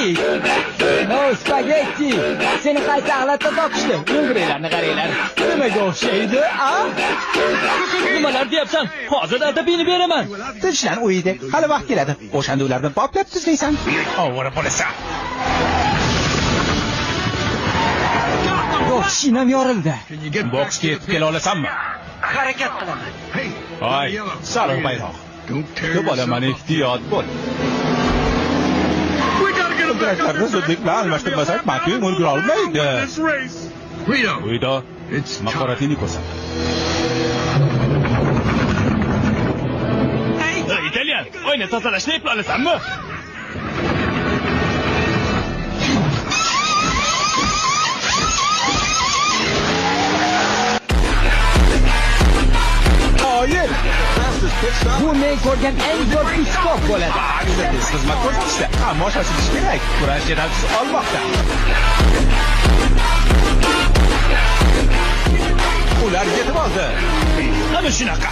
Spagetti. Spagetti. Seni qaysi axlatda topishdi? Yuguringlarni qaranglar. Nimaga o'xshaydi, a? Nimalar deyapsan? Hozir adabini beraman. Tinchlan o'ydi. Hali vaqt keladi. O'shanda ularni poplab tuzlaysan. Ovora bo'lasan. Shinam yorildi. Boksga yetib kela olasanmi? Harakat qilaman. Voy, sariq bayroq. Ko'p olaman, ehtiyot bo'l. Kontraktlarni zudlik bilan almashtirmasak, Matyu ulgura olmaydi. Uyda mahoratini ko'rsat. Italyan, o'yni tozalashni eplolasanmi? Oyir. Bu men ko'rgan eng zo'r pit-stop bo'ladi. Xizmat ko'rsatishda hamma shoshilish kerak. Kurash yetakchisi olmoqda. Ular yetib oldi. Ana shunaqa.